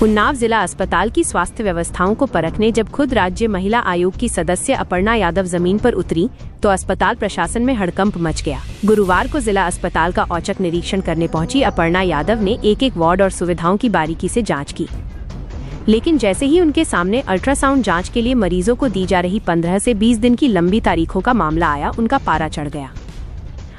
उन्नाव जिला अस्पताल की स्वास्थ्य व्यवस्थाओं को परखने जब खुद राज्य महिला आयोग की सदस्य अपर्णा यादव जमीन पर उतरी तो अस्पताल प्रशासन में हड़कंप मच गया। गुरुवार को जिला अस्पताल का औचक निरीक्षण करने पहुंची अपर्णा यादव ने एक वार्ड और सुविधाओं की बारीकी से जांच की, लेकिन जैसे ही उनके सामने अल्ट्रासाउंड जांच के लिए मरीजों को दी जा रही 15 से 20 दिन की लंबी तारीखों का मामला आया, उनका पारा चढ़ गया।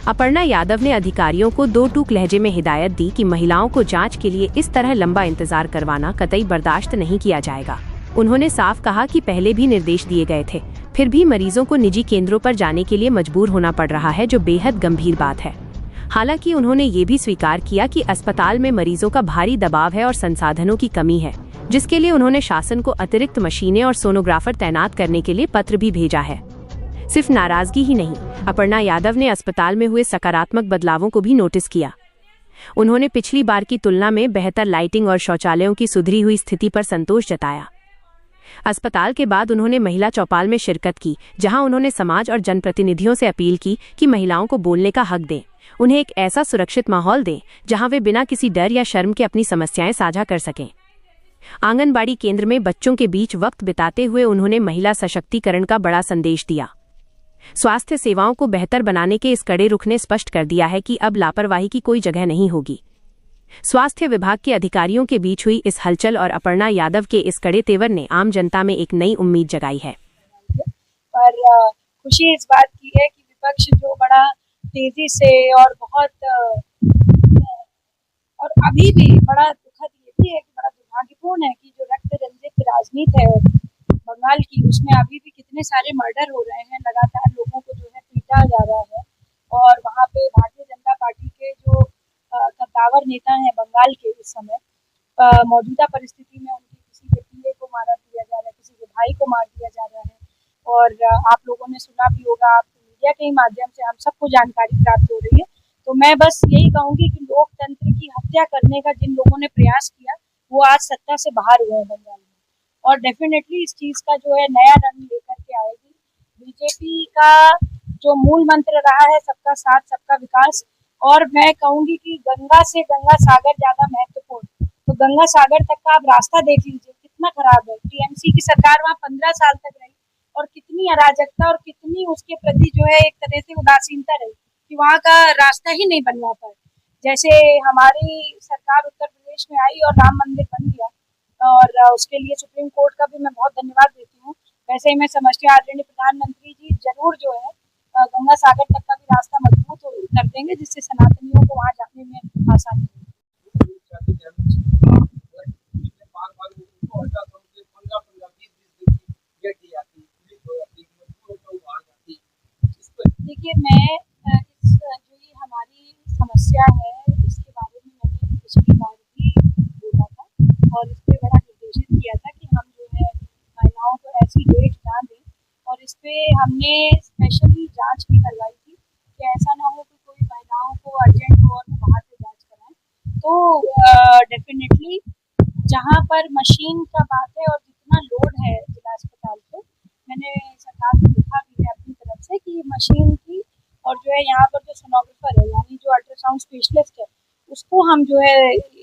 अपर्णा यादव ने अधिकारियों को दो टूक लहजे में हिदायत दी कि महिलाओं को जांच के लिए इस तरह लंबा इंतजार करवाना कतई बर्दाश्त नहीं किया जाएगा। उन्होंने साफ कहा कि पहले भी निर्देश दिए गए थे, फिर भी मरीजों को निजी केंद्रों पर जाने के लिए मजबूर होना पड़ रहा है, जो बेहद गंभीर बात है। हालांकि उन्होंने ये भी स्वीकार किया कि अस्पताल में मरीजों का भारी दबाव है और संसाधनों की कमी है, जिसके लिए उन्होंने शासन को अतिरिक्त मशीनें और सोनोग्राफर तैनात करने के लिए पत्र भी भेजा है। सिर्फ नाराजगी ही नहीं, अपर्णा यादव ने अस्पताल में हुए सकारात्मक बदलावों को भी नोटिस किया। उन्होंने पिछली बार की तुलना में बेहतर लाइटिंग और शौचालयों की सुधरी हुई स्थिति पर संतोष जताया। अस्पताल के बाद उन्होंने महिला चौपाल में शिरकत की, जहां उन्होंने समाज और जनप्रतिनिधियों से अपील की कि महिलाओं को बोलने का हक दें, उन्हें एक ऐसा सुरक्षित माहौल दें जहां वे बिना किसी डर या शर्म के अपनी समस्याएं साझा कर सकें। आंगनबाड़ी केंद्र में बच्चों के बीच वक्त बिताते हुए उन्होंने महिला सशक्तिकरण का बड़ा संदेश दिया। स्वास्थ्य सेवाओं को बेहतर बनाने के इस कड़े रुख ने स्पष्ट कर दिया है कि अब लापरवाही की कोई जगह नहीं होगी। स्वास्थ्य विभाग के अधिकारियों के बीच हुई इस हलचल और अपर्णा यादव के इस कड़े तेवर ने आम जनता में एक नई उम्मीद जगाई है। पर खुशी इस बात की है कि विपक्ष जो बड़ा तेजी से और अभी भी बड़ा दुखद ये भी है कि बड़ा दुर्भाग्यपूर्ण है कि जो रक्त रंजित राजनीति है बंगाल की, उसमें अभी भी कितने सारे मर्डर हो रहे हैं, लगातार लोगों को जो है पीटा जा रहा है। और वहाँ पे भारतीय जनता पार्टी के जो कद्दावर नेता हैं बंगाल के इस समय मौजूदा परिस्थिति में उनके किसी के पीए को मारा दिया जा रहा है, किसी के भाई को मार दिया जा रहा है। और आप लोगों ने सुना भी होगा, आप मीडिया के ही माध्यम से हम सबको जानकारी प्राप्त हो रही है। तो मैं बस यही कहूँगी कि लोकतंत्र की हत्या करने का जिन लोगों ने प्रयास किया वो आज सत्ता से बाहर हुए हैं बंगाल में, और डेफिनेटली इस चीज का जो है नया रंग लेकर के आएगी। बीजेपी का जो मूल मंत्र रहा है सबका साथ सबका विकास, और मैं कहूंगी कि गंगा से गंगा सागर ज्यादा महत्वपूर्ण, तो गंगा सागर तक का आप रास्ता देख लीजिए कितना खराब है। टीएमसी की सरकार वहाँ 15 साल तक रही और कितनी अराजकता और कितनी उसके प्रति जो है एक तरह से उदासीनता रही कि वहाँ का रास्ता ही नहीं बनवा पाए। जैसे हमारी सरकार उत्तर प्रदेश में आई और राम मंदिर बन गया, और उसके लिए सुप्रीम कोर्ट का भी मैं बहुत धन्यवाद देती हूँ। वैसे ही मैं समझती हूँ आदरणीय प्रधानमंत्री जी जरूर जो है गंगा सागर तक का भी रास्ता मजबूत कर देंगे, जिससे सनातनियों को वहाँ जाने में आसानी होगी। देखिए, मैं जो ये हमारी समस्या है इसके बारे में मैंने पिछली बार भी बोला था और इस पे बड़ा निर्देशित किया था कि हम जो है महिलाओं को ऐसी डेट ना दें, और इस पे हमने स्पेशली जांच भी करवाई थी कि ऐसा ना हो कि कोई महिलाओं को अर्जेंट हो और वो बाहर से जांच कराएं। तो डेफिनेटली जहाँ पर मशीन का बात है और जितना लोड है जिला अस्पताल पे, मैंने सरकार को लिखा भी है अपनी तरफ से कि मशीन की, और जो है यहाँ पर जो सोनोग्राफर है यानी जो अल्ट्रासाउंड स्पेशलिस्ट है उसको हम जो है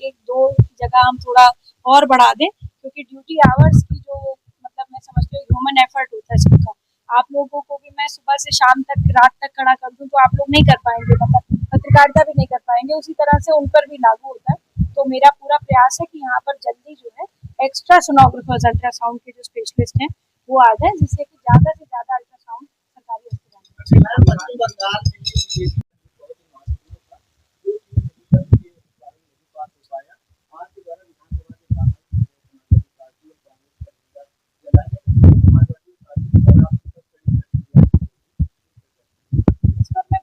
1-2 जगह हम थोड़ा और बढ़ा दें, क्योंकि ड्यूटी आवर्स की जो मतलब मैं समझती हूँ ह्यूमन एफर्ट होता है सबका। आप लोगों को भी मैं सुबह से शाम तक रात तक खड़ा कर दूँ तो आप लोग नहीं कर पाएंगे, मतलब पत्रकारिता भी नहीं कर पाएंगे, उसी तरह से उन पर भी लागू होता है। तो मेरा पूरा प्रयास है कि यहाँ पर जल्दी जो है एक्स्ट्रा सोनोग्राफर्स अल्ट्रासाउंड के जो स्पेशलिस्ट हैं वो आ जाए, जिससे कि ज्यादा से ज्यादा अल्ट्रासाउंड सरकारी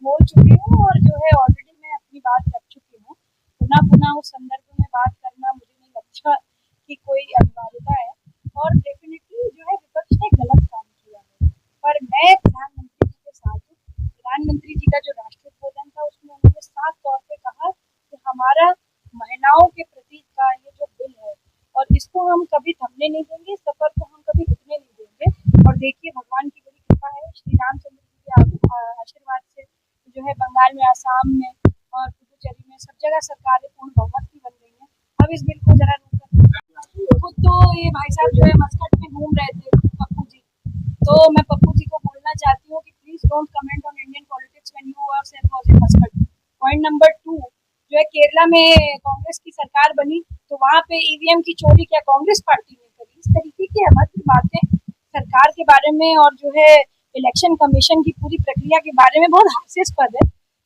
बोल चुकी हूँ, और जो है ऑलरेडी मैं अपनी बात रख चुकी हूँ। पुनः उस संदर्भ में बात करना मुझे नहीं लगता कि कोई अनिवार्यता है, और डेफिनेटली जो है विपक्ष ने गलत काम किया है। पर मैं प्रधानमंत्री जी के साथ हूँ। प्रधानमंत्री जी का जो राष्ट्रध्वज था उसमें उन्होंने साफ तौर पे कहा कि हमारा महिलाओं के प्रति का ये जो बिल है और इसको हम कभी थमने नहीं देंगे, इस सफर को हम कभी रुकने नहीं देंगे। और देखिए भगवान की बड़ी कृपा है, श्री रामचंद्र जी के आशीर्वाद से जो है बंगाल में, आसाम में और पुडुचेरी में सब जगह सरकारें पूर्ण बहुमत की बन गई हैं। अब इस बिल को जरा रोक जो है केरला में कांग्रेस की सरकार बनी तो वहाँ पे ईवीएम की चोरी क्या कांग्रेस पार्टी ने करी? इस तरीके की अभद्र बातें सरकार के बारे में और जो है इलेक्शन कमीशन की पूरी प्रक्रिया के बारे में बहुत हास्यास्पद है।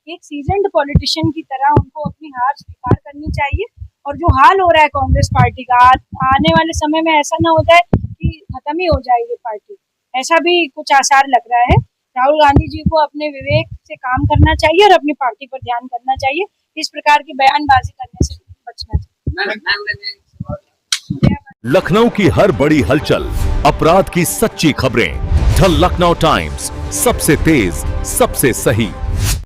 एक सीजन्ड पॉलिटिशियन की तरह उनको अपनी हार स्वीकार करनी चाहिए और जो हाल हो रहा है कांग्रेस पार्टी का, आने वाले समय में ऐसा ना हो जाए कि खत्म ही हो जाए ये पार्टी, ऐसा भी कुछ आसार लग रहा है। राहुल गांधी जी को अपने विवेक से काम करना चाहिए और अपनी पार्टी पर ध्यान करना चाहिए। इस प्रकार की बयानबाजी करने से बचना चाहिए। लखनऊ की हर बड़ी हलचल, अपराध की सच्ची खबरें, द लखनऊ टाइम्स, सबसे तेज, सबसे सही।